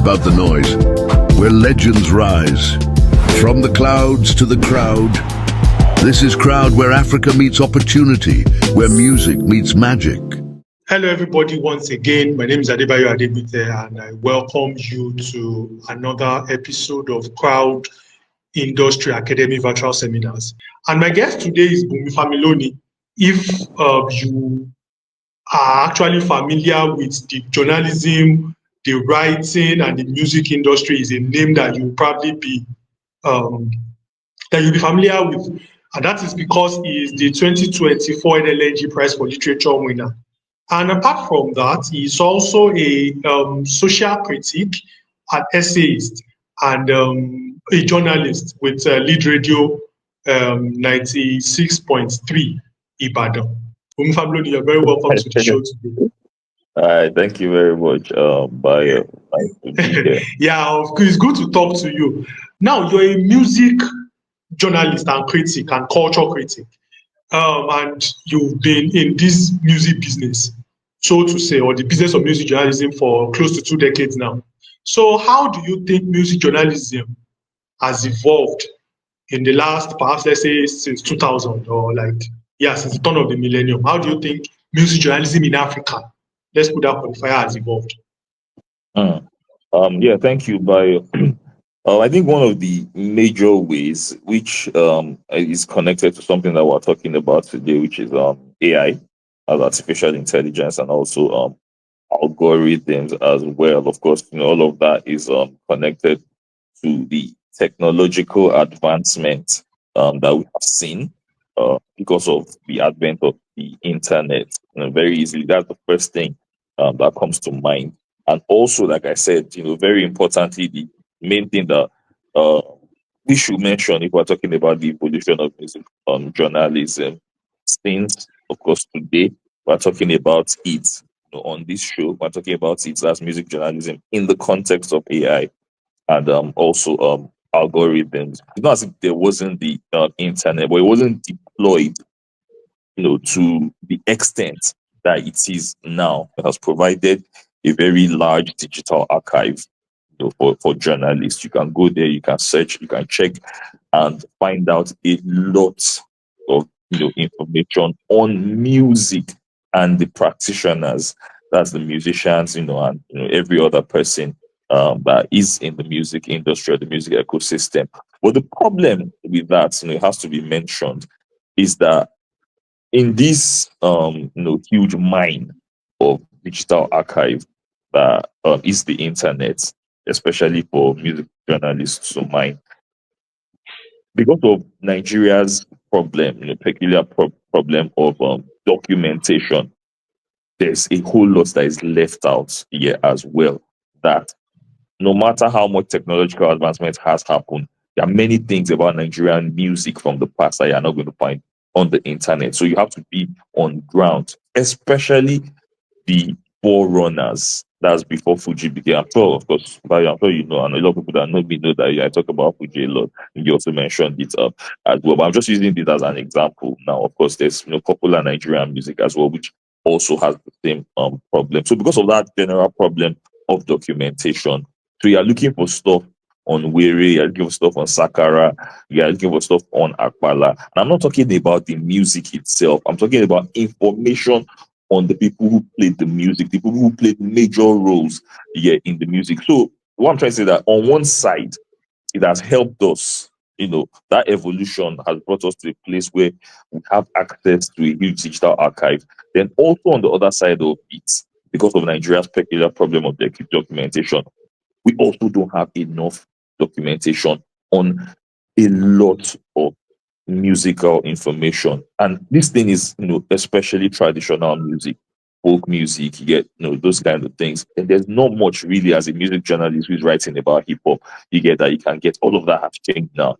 about the noise, where legends rise. From the clouds to the crowd, this is Crowd, where Africa meets opportunity, where music meets magic. Hello, everybody, once again. My name is Adebayo Adebite, and I welcome you to another episode of Crowd Industry Academy Virtual Seminars. And my guest today is Bunmi Familoni. If you are actually familiar with the journalism, the writing, and the music industry, is a name that you'll probably be familiar with. And that is because he is the 2024 NLNG Prize for Literature winner. And apart from that, he is also a social critic, an essayist, and a journalist with Lead Radio 96.3 Ibadan. Bunmi Familoni, you're very welcome to the show today. Thank you very much, Bayo. Nice to be here. Yeah, it's good to talk to you. Now, you're a music journalist and critic and culture critic. And you've been in this music business, so to say, or the business of music journalism for close to 2 decades now. So how do you think music journalism has evolved in the last, perhaps, let's say, since 2000 or since the turn of the millennium? How do you think music journalism in Africa, let's put that qualifier, has evolved? Thank you, Bayo. I think one of the major ways, which is connected to something that we're talking about today, which is AI, as artificial intelligence, and also algorithms as well. Of course, all of that is connected to the technological advancement that we have seen because of the advent of the internet. Very easily, that's the first thing that comes to mind. And also, like I said, very importantly, the main thing that we should mention if we're talking about the evolution of music journalism, since, of course, today we're talking about it on this show. We're talking about it as music journalism in the context of AI and also algorithms. It's not as if there wasn't the internet, but it wasn't deployed, to the extent that it is now. It has provided a very large digital archive for journalists. You can go there, you can search, you can check and find out a lot of information on music and the practitioners. That's the musicians, and every other person that is in the music industry or the music ecosystem. But the problem with that, it has to be mentioned, is that in this huge mine of digital archive that is the internet, especially for music journalists to mine, because of Nigeria's problem, peculiar problem of documentation, there's a whole lot that is left out here as well. That no matter how much technological advancement has happened, there are many things about Nigerian music from the past that you're not going to find on the internet. So you have to be on ground, especially the forerunners. That's before Fuji began. I'm sure, of course, but I'm sure and a lot of people that know me know that I talk about Fuji a lot. And you also mentioned it as well. But I'm just using this as an example. Now, of course, there's popular Nigerian music as well, which also has the same problem. So because of that general problem of documentation, so you're looking for stuff on Were, you're looking for stuff on Sakara, you're looking for stuff on Akpala. And I'm not talking about the music itself. I'm talking about information on the people who played the music, the people who played major roles here in the music. So what I'm trying to say that on one side, it has helped us, that evolution has brought us to a place where we have access to a huge digital archive. Then also on the other side of it, because of Nigeria's peculiar problem of documentation, we also don't have enough documentation on a lot of musical information. And this thing is, especially traditional music, folk music, you get, those kind of things. And there's not much really as a music journalist who's writing about hip hop. You get that you can get all of that has changed now.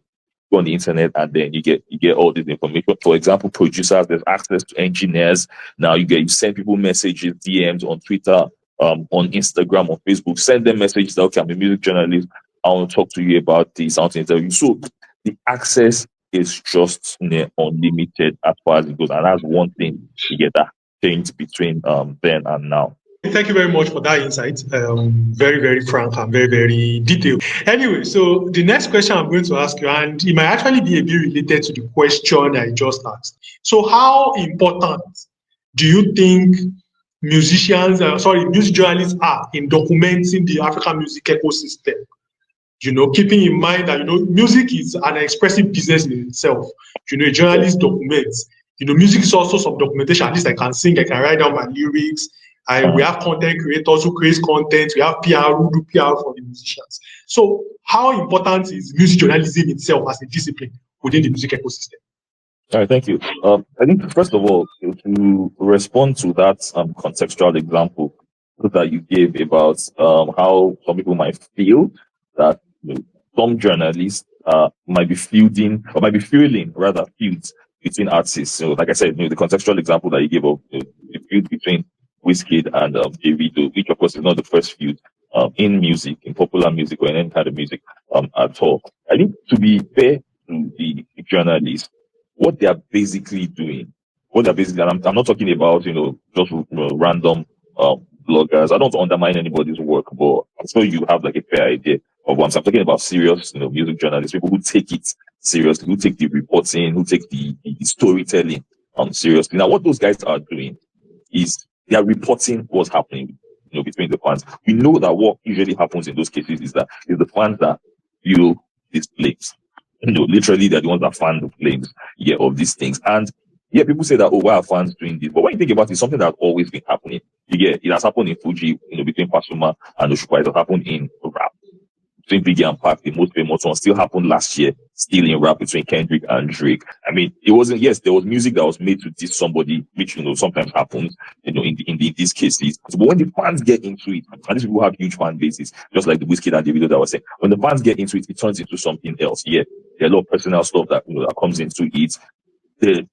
Go on the internet and then you get all this information. For example, producers, there's access to engineers. Now you send people messages, DMs on Twitter, on Instagram, on Facebook, send them messages that, okay, I'm a music journalist, I want to talk to you about this, I want to interview you. So the access is just unlimited as far as it goes. And that's one thing you get that change between then and now. Thank you very much for that insight. Very, very frank and very, very detailed. Anyway, so the next question I'm going to ask you, and it might actually be a bit related to the question I just asked. So, how important do you think music journalists are in documenting the African music ecosystem? Keeping in mind that, music is an expressive business in itself. A journalist documents. Music is also some documentation. At least I can sing, I can write down my lyrics. We have content creators who create content. We have PR who do PR for the musicians. So how important is music journalism itself as a discipline within the music ecosystem? All right, thank you. I think first of all, to respond to that contextual example that you gave about how some people might feel that some journalists might be feeling rather feuds between artists. So, like I said, the contextual example that you gave of the feud between Wizkid and Davido, which of course is not the first feud in music, in popular music or in any kind of music at all. I think to be fair to the journalists, what they are basically doing, and I'm not talking about, just random bloggers. I don't undermine anybody's work, but I'm sure you have like a fair idea of what I'm talking about. Serious, music journalists, people who take it seriously, who take the reporting, who take the storytelling seriously. Now, what those guys are doing is they are reporting what's happening, between the fans. We know that what usually happens in those cases is the fans that fuel these flames. Literally, they're the ones that fan the flames, of these things. And people say that, oh, why are fans doing this? But when you think about it, it's something that's always been happening. It has happened in Fuji, between Pasuma and Oshukwa. It has happened in rap between Biggie and Pac. The most famous one still happened last year, still in rap between Kendrick and Drake. I mean, it wasn't, yes, there was music that was made to diss somebody, which, sometimes happens, in these cases. But when the fans get into it, and these people have huge fan bases, just like the Wizkid and the video that I was saying, when the fans get into it, it turns into something else. There are a lot of personal stuff that, that comes into it.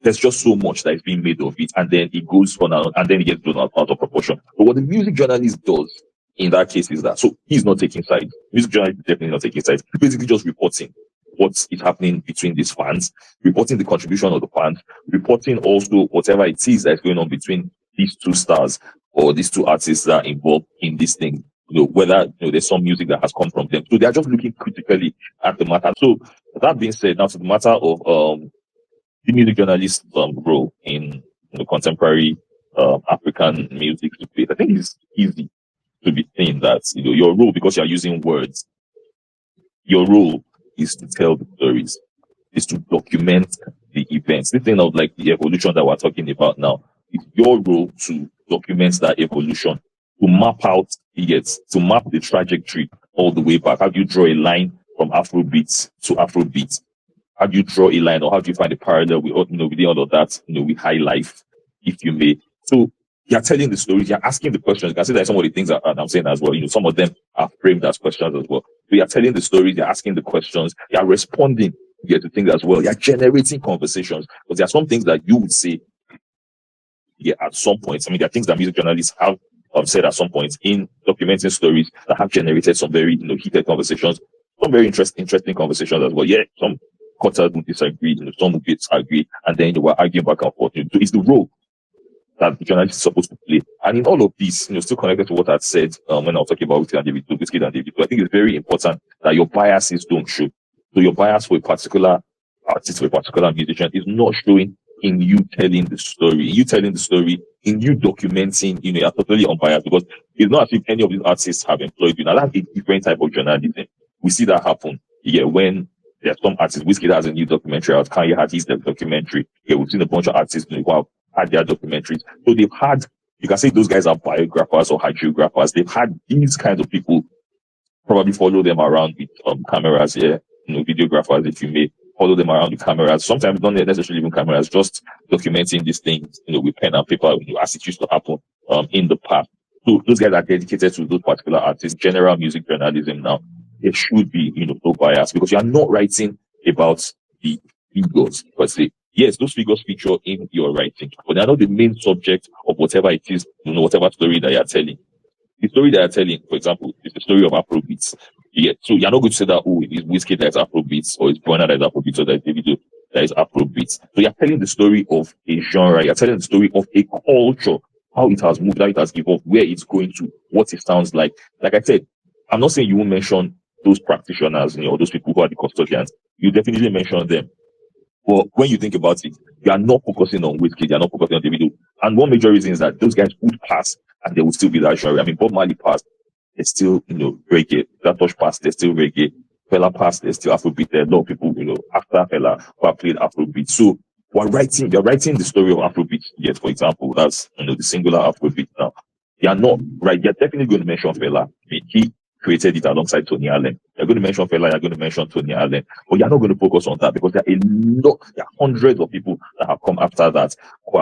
There's just so much that is being made of it, and then it goes on and then it gets blown out of proportion. But what the music journalist does in that case is that, so he's not taking sides. Music journalist is definitely not taking sides. He's basically just reporting what is happening between these fans, reporting the contribution of the fans, reporting also whatever it is that is going on between these two stars or these two artists that are involved in this thing. Whether there's some music that has come from them. So they are just looking critically at the matter. So that being said, now to the matter of the music journalist role in contemporary African music space, I think it's easy to be saying that your role, because you are using words, your role is to tell the stories, is to document the events. The thing of like the evolution that we're talking about now, it's your role to document that evolution, to map out to map the trajectory all the way back. How do you draw a line from Afrobeats to Afrobeats? How do you draw a line, or how do you find a parallel with within all of that, with high life, if you may? So you're telling the stories, you're asking the questions. You can see that some of the things that I'm saying as well, some of them are framed as questions as well. So you're telling the stories, you're asking the questions, you're responding to things as well. You're generating conversations. Because there are some things that you would say at some point. I mean, there are things that music journalists have said at some point in documenting stories that have generated some very heated conversations, some very interesting conversations as well. Some quarters would disagree, some would disagree, and then they were arguing back and forth. So it's the role that the journalist is supposed to play. And in all of this, still connected to what I said when I was talking about Wizkid and Davido, I think it's very important that your biases don't show. So your bias for a particular artist, for a particular musician, is not showing in you telling the story. In you documenting, you're totally unbiased, because it's not as if any of these artists have employed you. Now that's a different type of journalism. We see that happen. When there are some artists, Wizkid has a new documentary out, Kanye had his documentary. We've seen a bunch of artists who have had their documentaries. So they've had, you can say those guys are biographers or hydrographers. They've had these kinds of people probably follow them around with cameras, videographers, if you may, follow them around with cameras. Sometimes not necessarily even cameras, just documenting these things, with pen and paper, as it used to happen in the past. So those guys are dedicated to those particular artists. General music journalism now, it should be, no bias, because you are not writing about the figures per se. Yes, those figures feature in your writing, but they're not the main subject of whatever it is, whatever story that you're telling. The story that you're telling, for example, is the story of Afrobeats. So you're not going to say that, oh, it's Wizkid that is Afrobeats, or it's Burna that is Afrobeats, or that is Davido that is Afrobeats. So you're telling the story of a genre, you're telling the story of a culture how it has moved, how it has evolved, where it's going to, what it sounds like. Like I said, I'm not saying you won't mention those practitioners, or those people who are the custodians. You definitely mention them. But when you think about it, you are not focusing on Wizkid, you are not focusing on Davido. And one major reason is that those guys would pass and they would still be that genre. I mean, Bob Marley passed, it's still, reggae. That Touch passed, there's still reggae. Fela passed, there's still Afrobeat. There are a lot of people, after Fela who have played Afrobeat. So they're writing the story of Afrobeat yet, for example. That's, the singular Afrobeat now. They are not, right? They're definitely going to mention Fela. I mean, he created it alongside Tony Allen. You're going to mention Fela, you're going to mention Tony Allen, but you're not going to focus on that because there are hundreds of people that have come after that who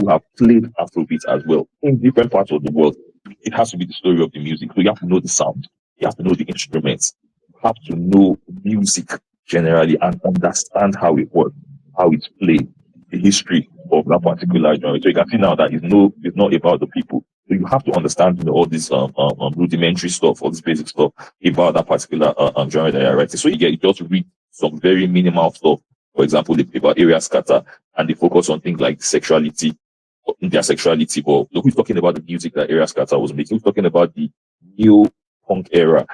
have played Afrobeat as well in different parts of the world. It has to be the story of the music. So you have to know the sound, you have to know the instruments, you have to know music generally and understand how it works, how it's played, the history of that particular genre. So you can see now that it's not about the people. So you have to understand all this rudimentary stuff, all this basic stuff about that particular genre that you're writing. So you just read some very minimal stuff. For example, about area scatter, and they focus on things like their sexuality. But look, who's talking about the music that area scatter was making? Who's talking about the new punk era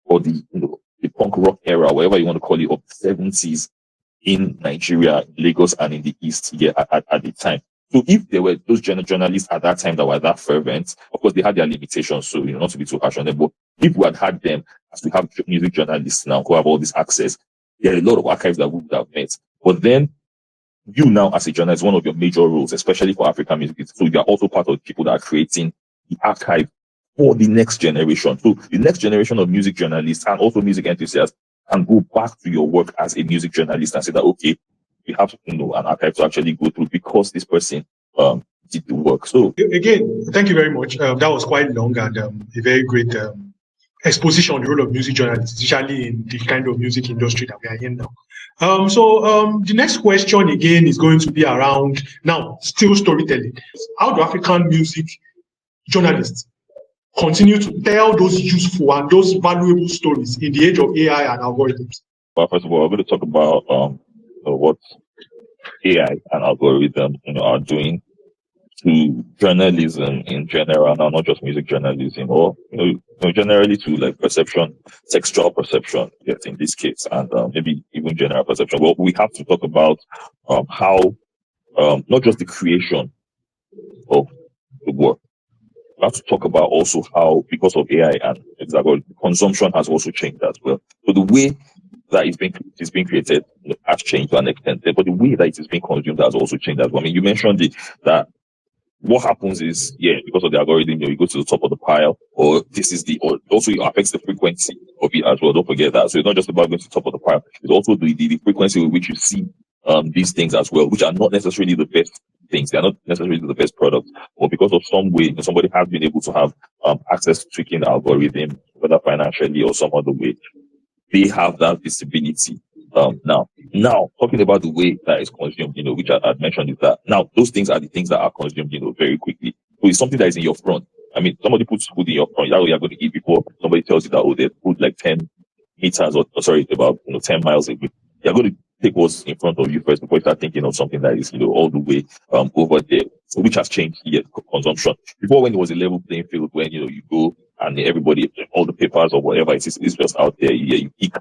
or the punk rock era, whatever you want to call it, of the 70s in Nigeria, Lagos, and in the East here at the time. So if there were those journalists at that time that were that fervent, of course they had their limitations, so not to be too harsh on them, but if we had them, as we have music journalists now who have all this access, there are a lot of archives that we would have met. But then you now as a journalist, one of your major roles, especially for African music, so you are also part of the people that are creating the archive for the next generation. So the next generation of music journalists and also music enthusiasts can go back to your work as a music journalist and say that, okay, we have an archive to actually go through because this person did the work. So again, thank you very much. That was quite long and a very great exposition on the role of music journalists, especially in the kind of music industry that we are in now. The next question again is going to be around now still storytelling. How do African music journalists continue to tell those useful and those valuable stories in the age of AI and algorithms? Well, first of all, I'm going to talk about what AI and algorithms are doing to journalism in general, now not just music journalism, or generally to like perception, textual perception, yes, in this case, and maybe even general perception. Well, we have to talk about how not just the creation of the work. We have to talk about also how, because of AI and exactly, consumption has also changed as well. So the way that it's being created has changed to an extent, but the way that it is being consumed has also changed as well. I mean, you mentioned that what happens is, because of the algorithm, you go to the top of the pile, or also it affects the frequency of it as well. Don't forget that. So it's not just about going to the top of the pile. It's also the frequency with which you see these things as well, which are not necessarily the best things. They are not necessarily the best products, but because of some way, somebody has been able to have access to tweaking the algorithm, whether financially or some other way, they have that visibility. Now talking about the way that is consumed, which I mentioned is that now those things are the things that are consumed, very quickly. So it's something that is in your front. I mean, somebody puts food in your front, that way you're going to eat before somebody tells you that, there's food like 10 meters or about 10 miles away. You're going to take what's in front of you first before you start thinking of something that is, all the way over there. So which has changed consumption. Before, when it was a level playing field, when you go and everybody, all the papers or whatever it is just out there, you pick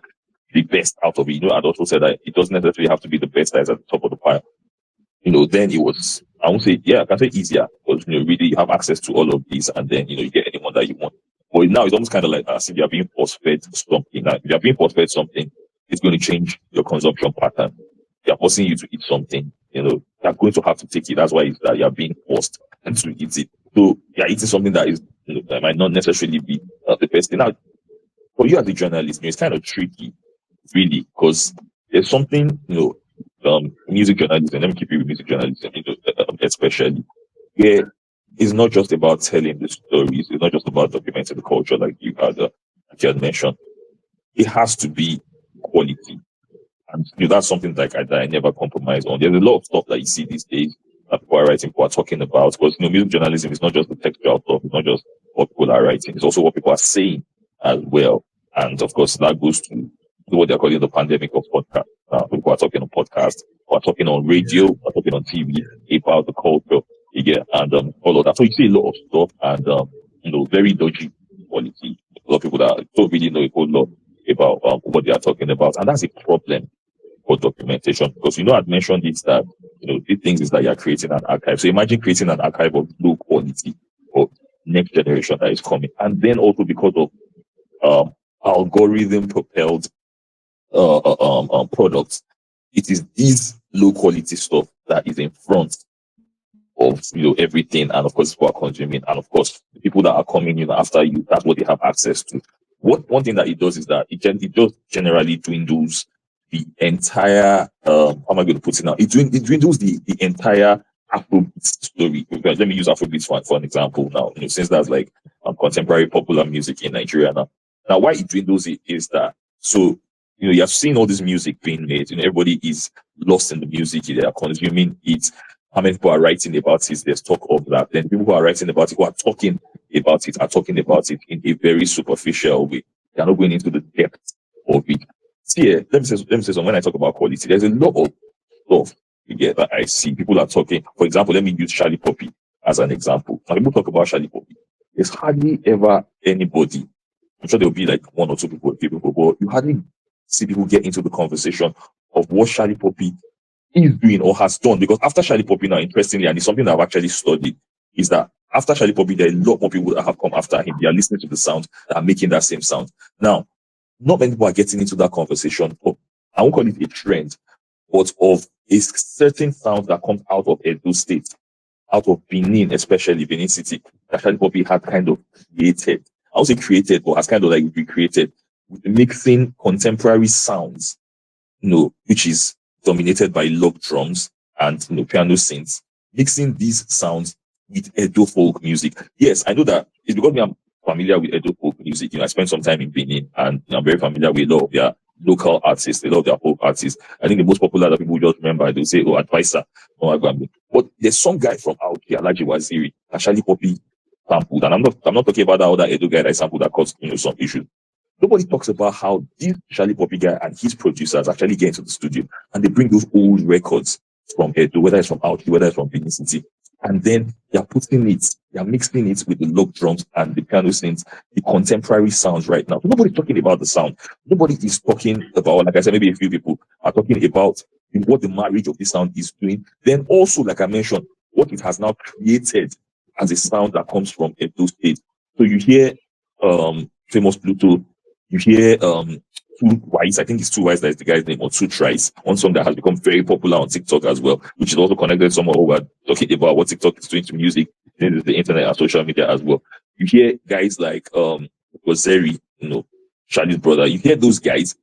the best out of it. I'd also said that it doesn't necessarily have to be the best that is at the top of the pile. Then it was, I won't say, I can say easier, because really you have access to all of these, and then you get anyone that you want. But now it's almost kind of like as if you're being force-fed something. Now, if you're being force-fed something, it's going to change your consumption pattern. They're forcing you to eat something, you're going to have to take it. That's why it's that you're being forced to eat it. So you're eating something that is that might not necessarily be the best thing. Now, for you as a journalist, it's kind of tricky, really, because there's something, music journalism, let me keep it with music journalism, especially, where it's not just about telling the stories, it's not just about documenting the culture like you had mentioned. It has to be quality. And that's something that I never compromise on. There's a lot of stuff that you see these days that people are writing, people are talking about, because music journalism is not just the textual stuff, it's not just what people are writing, it's also what people are saying as well. And of course, that goes to what they're calling the pandemic of podcast. People are talking on podcasts, people are talking on radio, people are talking on TV about the culture Yeah, and all of that. So you see a lot of stuff and very dodgy quality. A lot of people that don't really know a whole lot about what they are talking about, and that's a problem for documentation, because I'd mentioned it that the things is that you're creating an archive. So imagine creating an archive of low quality for next generation that is coming, and then also because of algorithm propelled products, it is these low quality stuff that is in front of everything, and of course people are consuming, and of course the people that are coming after you, that's what they have access to. One thing that it does is that it just generally dwindles the entire how am I going to put it now? It dwindles the entire Afrobeat story. Let me use Afrobeat for an example now. Since that's like contemporary popular music in Nigeria now. Now, why it dwindles it is that you have seen all this music being made. Everybody is lost in the music. They are consuming it. How many people are writing about it? There's talk of that. Then people who are writing about it, who are talking about it in a very superficial way. They're not going into the depth of it. See, let me say something. When I talk about quality, there's a lot of stuff that I see. People are talking. For example, let me use Charlie Poppy as an example. When people talk about Charlie Poppy, there's hardly ever anybody. I'm sure there'll be like one or two people, but you hardly see people get into the conversation of what Charlie Poppy is doing or has done. Because after Charlie Poppy now, interestingly, and it's something that I've actually studied, is that after Charlie Poppy, there are a lot more people that have come after him. They are listening to the sound, that are making that same sound. Now, not many people are getting into that conversation of, I won't call it a trend, but of a certain sound that comes out of Edo State, out of Benin, especially Benin City, that Charlie Poppy had kind of created. I would say created, but has kind of like recreated, mixing contemporary sounds, which is dominated by log drums and piano synths, mixing these sounds with Edo folk music. Yes, I know that it's because I'm familiar with Edo folk music. I spent some time in Benin, and I'm very familiar with a lot of their local artists, a lot of their folk artists. I think the most popular that people just remember, they'll say, Advisor, but there's some guy from out here, Alhaji Waziri, Charlie Poppy sampled, and I'm not talking about that other Edo guy that sampled that caused some issues. Nobody talks about how this Charlie Poppy guy and his producers actually get into the studio and they bring those old records from Edo, whether it's from out here, whether it's from Benin City, and then they're mixing it with the log drums and the piano synths, the contemporary sounds right now. So nobody's talking about the sound. Nobody is talking about, like I said, maybe a few people are talking about what the marriage of this sound is doing. Then also, like I mentioned, what it has now created as a sound that comes from Edo State. So you hear famous Pluto. You hear Two Wise, I think it's Two Wise, that is the guy's name, or Two Tries, one song that has become very popular on TikTok as well, which is also connected to someone who we're talking about what TikTok is doing to music, the internet and social media as well. You hear guys like Roseri, Charlie's brother. You hear those guys.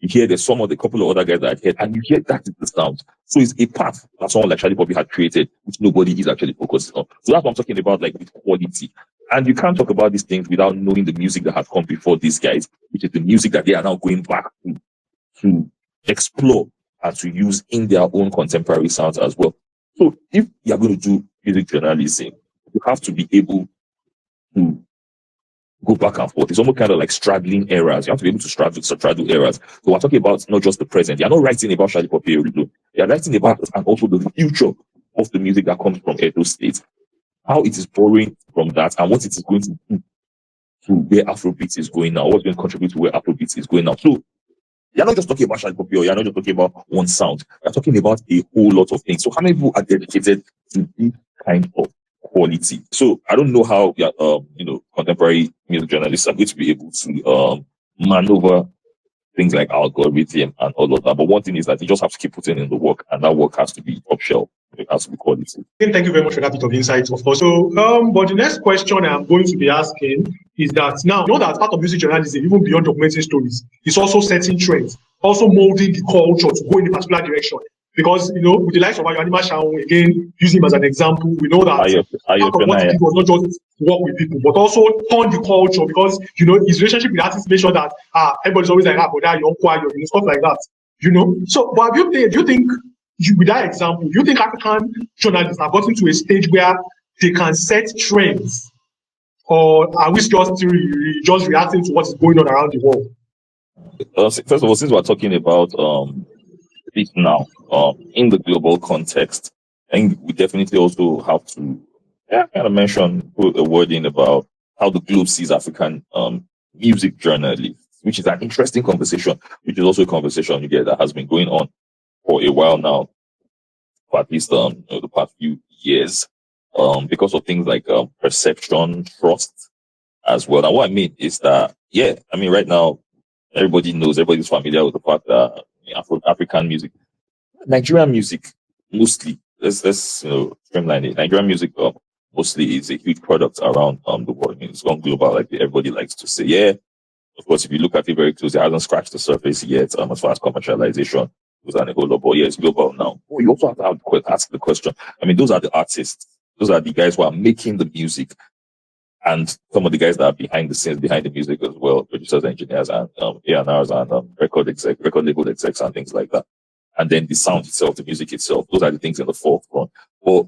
You hear there's a couple of other guys that I heard, and you hear that is the sound. So it's a path that someone like Charlie Poppy had created, which nobody is actually focused on. So that's what I'm talking about, like with quality. And you can't talk about these things without knowing the music that has come before these guys, which is the music that they are now going back to explore and to use in their own contemporary sounds as well. So if you're going to do music journalism, you have to be able to go back and forth. It's almost kind of like straddling eras. You have to be able to straddle eras. So we're talking about not just the present. You're not writing about Charlie Poppy. You're writing about and also the future of the music that comes from Edo State, how it is borrowing from that, and what it is going to do to where Afrobeat is going now, what's going to contribute to where Afrobeat is going now. So you're not just talking about Charlie Poppy, or you're not just talking about one sound. You're talking about a whole lot of things. So how many people are dedicated to this kind of quality? So I don't know how contemporary music journalists are going to be able to maneuver things like algorithm and all of that. But one thing is that you just have to keep putting in the work, and that work has to be top shelf. It has to be quality. Thank you very much for that bit of insight, of course. So, but the next question I'm going to be asking is that now, that as part of music journalism, even beyond documenting stories, it's also setting trends, also molding the culture to go in a particular direction. Because, with the likes of Animal Shaun, again, using him as an example, we know that part of what he did was not just work with people, but also turn the culture, because, his relationship with artists made sure that, everybody's always like, but that you're quiet, stuff like that, So, but do you think, with that example, do you think African journalists have gotten to a stage where they can set trends, or are we just reacting to what is going on around the world? First of all, since we're talking about this now, in the global context, think we definitely also have to kind of put a word in about how the globe sees African music journalists, which is an interesting conversation, which is also a conversation you get that has been going on for a while now, for at least the past few years, because of things like perception, trust as well. And what I mean is that, right now everybody's familiar with the fact that African music, Nigerian music mostly, let's streamline it. Nigerian music mostly is a huge product around the world. I mean, it's gone global, like everybody likes to say. Yeah, of course, if you look at it very closely, it hasn't scratched the surface yet as far as commercialization goes and a whole lot. But yeah, it's global now. Oh, you also have to ask the question. I mean, those are the artists. Those are the guys who are making the music, and some of the guys that are behind the scenes, behind the music as well, producers, engineers, and A&Rs and record label execs and things like that. And then the sound itself, the music itself, those are the things in the forefront. But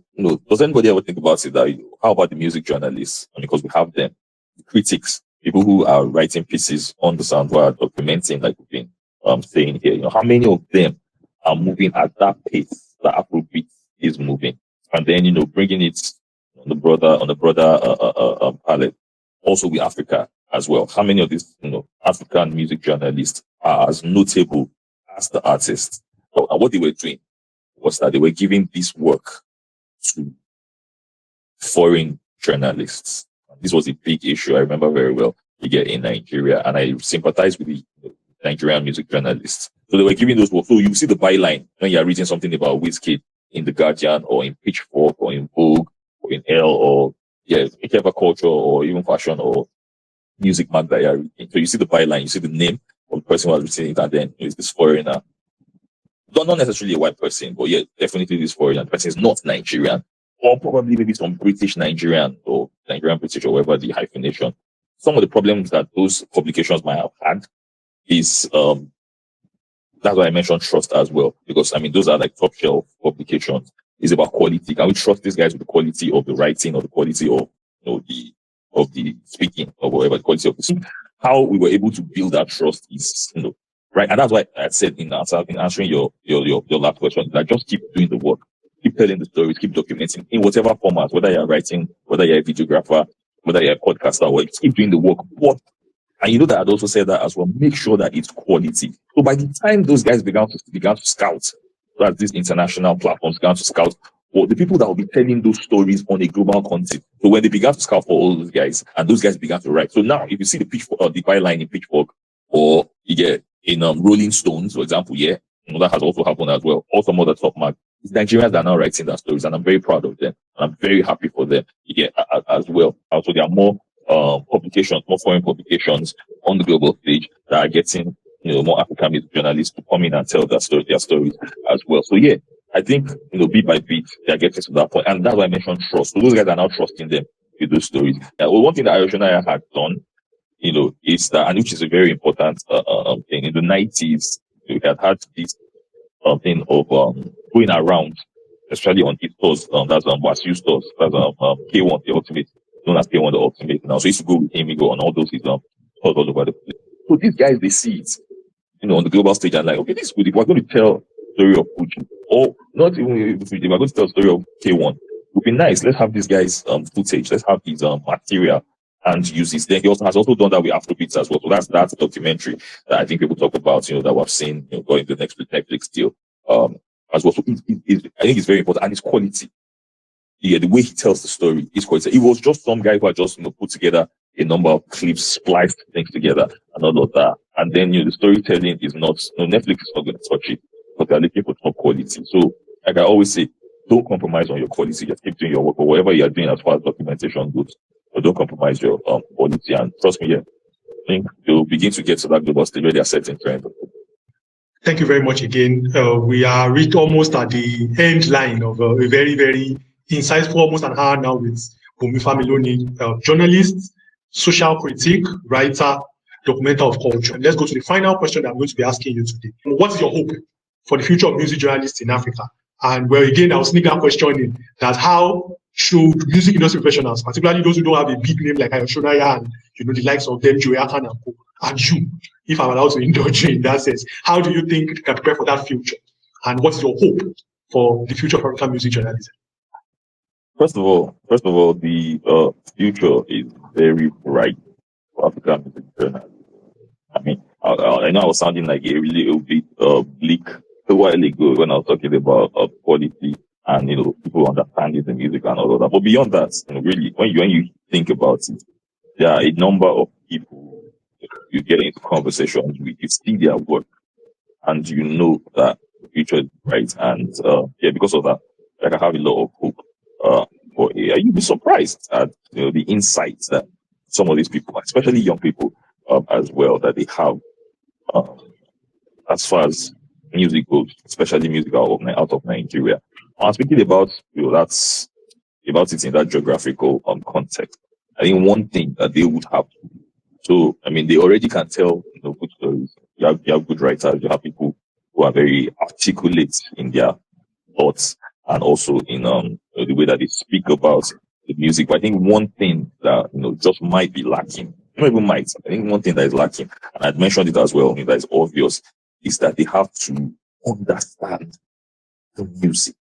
does anybody ever think about it that how about the music journalists? Because we have them, the critics, people who are writing pieces on the sound, who are documenting, like we've been saying here. How many of them are moving at that pace that Afrobeat is moving, and then bringing it on the broader palette, also with Africa as well. How many of these African music journalists are as notable as the artists? And what they were doing was that they were giving this work to foreign journalists. This was a big issue. I remember very well. You get in Nigeria, and I sympathize with the Nigerian music journalists. So they were giving those work. So you see the byline when you're reading something about Wizkid in The Guardian or in Pitchfork or in Vogue or in Elle or whichever culture or even fashion or music mag that you're reading. So you see the byline, you see the name of the person who has written it, and then it's this foreigner. Not necessarily a white person, but definitely this foreigner. The person is not Nigerian, or probably maybe some British Nigerian or Nigerian British or whatever the hyphenation. Some of the problems that those publications might have had is that's why I mentioned trust as well, because those are like top shelf publications. It's about quality. Can we trust these guys with the quality of the writing or the quality of the speaking or whatever, the quality of the speaking? How we were able to build that trust is right, and that's why I said in answering your last question that just keep doing the work, keep telling the stories, keep documenting in whatever format, whether you're writing, whether you're a videographer, whether you're a podcaster, or keep doing the work. And that I'd also said that as well, make sure that it's quality. So by the time those guys began to scout, that these international platforms began to scout, or the people that will be telling those stories on a global context. So when they began to scout for all those guys, and those guys began to write. So now, if you see the byline in Pitchfork, or you get in Rolling Stones, for example, that has also happened as well. Or some other top mag. It's Nigerians that are now writing their stories, and I'm very proud of them, and I'm very happy for them. As well. Also, there are more publications, more foreign publications on the global stage that are getting more African music journalists to come in and tell their stories as well. So I think bit by bit they are getting to that point, and that's why I mentioned trust. So those guys are now trusting them with those stories. One thing that Ayoshonaya had done, is that, and which is a very important thing. In the 90s, we had this thing of going around, especially on his stores. That's Wasiu stores. That's K1, the ultimate, known as K1, the ultimate now. So he used to go with him, go on all those stores all over the place. So these guys, they see it, on the global stage, and like, okay, this is good. If we're going to tell the story of Fuji, or not even if we're going to tell the story of K1, it would be nice. Let's have these guys footage. Let's have these material and use this. Then he has also done that with Afrobeats as well. So that's a documentary that I think people talk about, that we've seen going to the next Netflix deal as well. So I think it's very important, and it's quality. The way he tells the story is quality. It was just some guy who had just put together a number of clips, spliced things together, and all of that. And then the storytelling is not. Netflix is not going to touch it, but they're looking for top quality. So like I always say, don't compromise on your quality. Just keep doing your work, or whatever you're doing as far as documentation goes. But don't compromise your quality. And trust me, I think you'll begin to get to that global stage where they are setting trend. Thank you very much again. We are reached almost at the end line of a very, very insightful, almost an hour now with Bunmi Familoni, journalist, social critic, writer, documenter of culture. And let's go to the final question that I'm going to be asking you today. What is your hope for the future of music journalists in Africa? And well, again, I'll sneak that question in, that how should music industry professionals, particularly those who don't have a big name like Ayoshonaya and the likes of them, Joey Akan and Co, and you, if I'm allowed to indulge you in that sense, how do you think you can prepare for that future? And what is your hope for the future of African music journalism? First of all, the future is very bright for African music journalism. I mean, I know I was sounding like a little bit bleak a while ago when I was talking about quality and people understanding the music and all of that. But beyond that, really, when you think about it, there are a number of people you get into conversations with, you see their work, and you know that the future is bright. And because of that, like I have a lot of hope for AI. You'd be surprised at the insights that some of these people, especially young people, as well, that they have um, as far as music goes, especially music out of Nigeria. I'm speaking about that's about it in that geographical context. I think one thing that they would have to do. So I mean, they already can tell good stories. You have good writers. You have people who are very articulate in their thoughts and also in the way that they speak about the music. But I think one thing that just might be lacking, not even might. I think one thing that is lacking, and I'd mentioned it as well, that is obvious, is that they have to understand the music.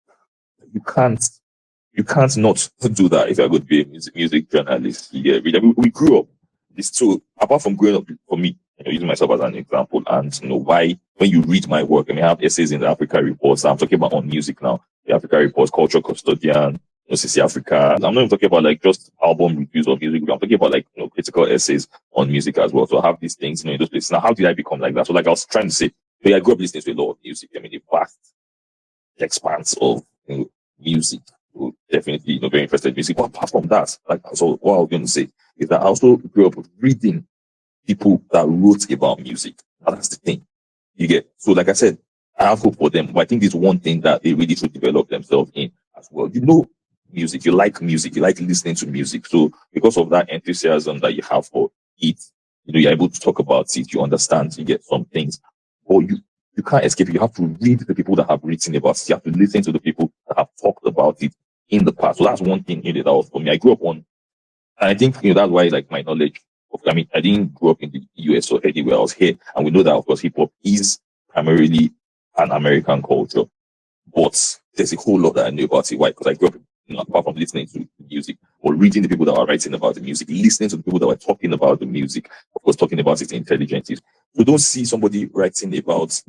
You can't not do that if you're going to be a music journalist. Yeah, we grew up. This too, apart from growing up for me, using myself as an example, and why when you read my work, I have essays in the Africa reports. I'm talking about on music now. The Africa reports, culture custodian, CC Africa. I'm not even talking about like just album reviews of music. I'm talking about like critical essays on music as well. So I have these things in those places. Now, how did I become like that? So like I was trying to say, I grew up listening to a lot of music. I mean, the vast expanse of music. Definitely very interested in music. But apart from that, so what I was going to say is that I also grew up reading people that wrote about music. And that's the thing. You get so like I said, I have hope for them. But I think it's one thing that they really should develop themselves in as well. Music, you like listening to music. So because of that enthusiasm that you have for it, you're able to talk about it, you understand, you get some things. But you can't escape it. You have to read the people that have written about it. You have to listen to the people that have talked about it in the past. So that's one thing that was for me. I grew up on, and I think that's why like my knowledge of, I didn't grow up in the US or anywhere. I was here, and we know that of course hip hop is primarily an American culture, but there's a whole lot that I knew about it. Why? Because I grew up, apart from listening to music or reading the people that are writing about the music, listening to the people that were talking about the music, of course talking about it intelligently. So don't see somebody writing about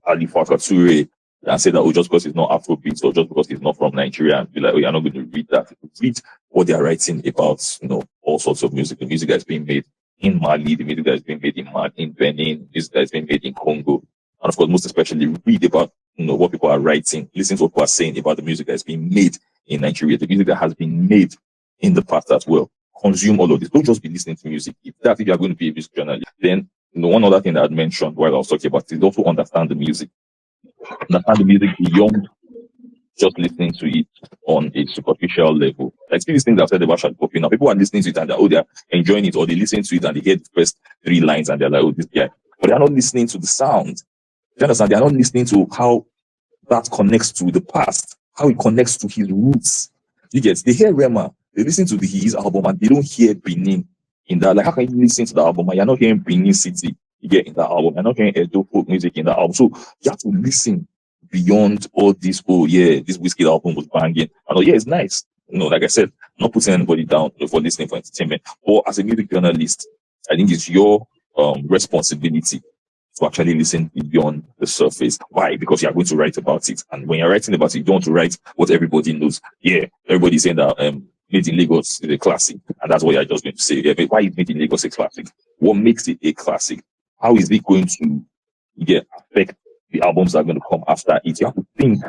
Ali Farka and say that just because it's not Afrobeat or just because it's not from Nigeria and be like, you're not going to read that. Read what they are writing about, all sorts of music. The music that's being made in Mali, the music that's being made in Benin, music that's being made in Congo. And of course, most especially read about, what people are writing, listen to what people are saying about the music that's being made in Nigeria, the music that has been made in the past as well. Consume all of this. Don't just be listening to music. If you are going to be a music journalist, then one other thing that I mentioned while I was talking about is also understand the music. Understand the music beyond just listening to it on a superficial level. Like these things I've said about Shad Popping now, people are listening to it and they're enjoying it, or they listen to it and they hear the first 3 lines and they're like, oh, this guy. But they're not listening to the sound. You understand? They're not listening to how that connects to the past, how it connects to his roots. You get, they hear Rema, they listen to his album and they don't hear Benin in that. Like, how can you listen to the album and you're not hearing Benin City in that album? You're not hearing Edo folk music in that album. So you have to listen beyond all this. Oh yeah, this Whiskey album was banging. And yeah, it's nice. Like I said, I'm not putting anybody down for listening for entertainment. But as a music journalist, I think it's your responsibility to actually listen beyond the surface. Why? Because you are going to write about it. And when you're writing about it, you don't want to write what everybody knows. Yeah, everybody's saying that Made in Lagos is a classic. And that's what you're just going to say. Yeah, but why is Made in Lagos a classic? What makes it a classic? How is it going to affect the albums that are going to come after it? You have to think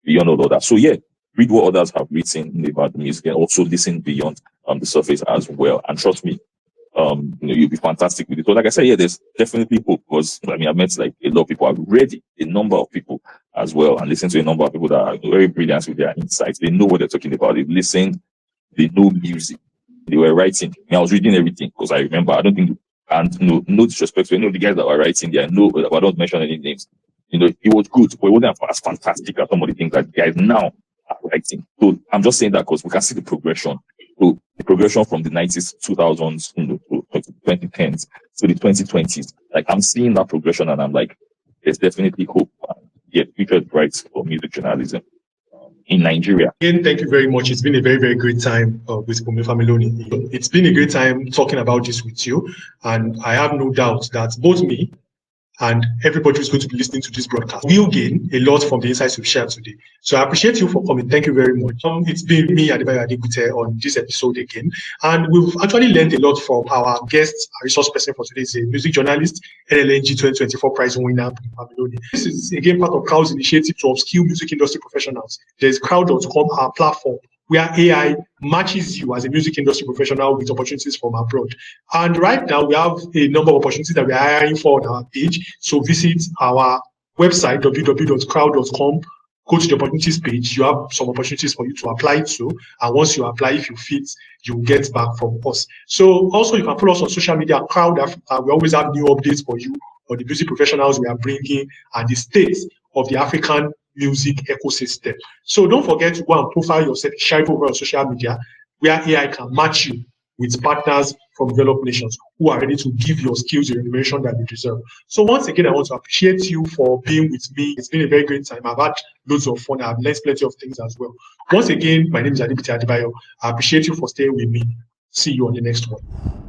beyond all of that. So yeah, read what others have written about the music and also listen beyond the surface as well. And trust me, you'll be fantastic with it. So like I said, yeah, there's definitely hope because I've met like a lot of people. I've read a number of people as well and listened to a number of people that are very brilliant with their insights. They know what they're talking about. They've listened, they know music. They were writing. I was reading everything because I remember, I don't think, and no disrespect to any of the guys that were writing there. No, I don't mention any names. It was good, but it wasn't as fantastic as some of the things that guys now are writing. So I'm just saying that because we can see the progression. So the progression from the 90s, 2000s, to 2010s to the 2020s. Like I'm seeing that progression and I'm like, there's definitely hope. featured rights for music journalism in Nigeria. Again, thank you very much. It's been a very, very great time with Bunmi Familoni. It's been a great time talking about this with you. And I have no doubt that both me and everybody who's going to be listening to this broadcast will gain a lot from the insights we've shared today. So I appreciate you for coming. Thank you very much. It's been me, Adebayo Adegbite, on this episode again. And we've actually learned a lot from our guest, our resource person for today, is a music journalist, NLNG 2024 prize winner, Bunmi Familoni. This is, again, part of Crowd's initiative to upskill music industry professionals. There's Crowd.com, our platform, where AI matches you as a music industry professional with opportunities from abroad. And right now, we have a number of opportunities that we are hiring for on our page. So visit our website, www.crowd.com, go to the opportunities page. You have some opportunities for you to apply to. And once you apply, if you fit, you get back from us. So also, you can follow us on social media, Crowd Africa. We always have new updates for you on the music professionals we are bringing and the state of the African music ecosystem. So don't forget to go and profile yourself, share it over on social media, where AI can match you with partners from developed nations who are ready to give your skills the remuneration that you deserve. So once again, I want to appreciate you for being with me. It's been a very great time. I've had loads of fun. I've learned plenty of things as well. Once again, my name is Adibiti Adebayo. I appreciate you for staying with me. See you on the next one.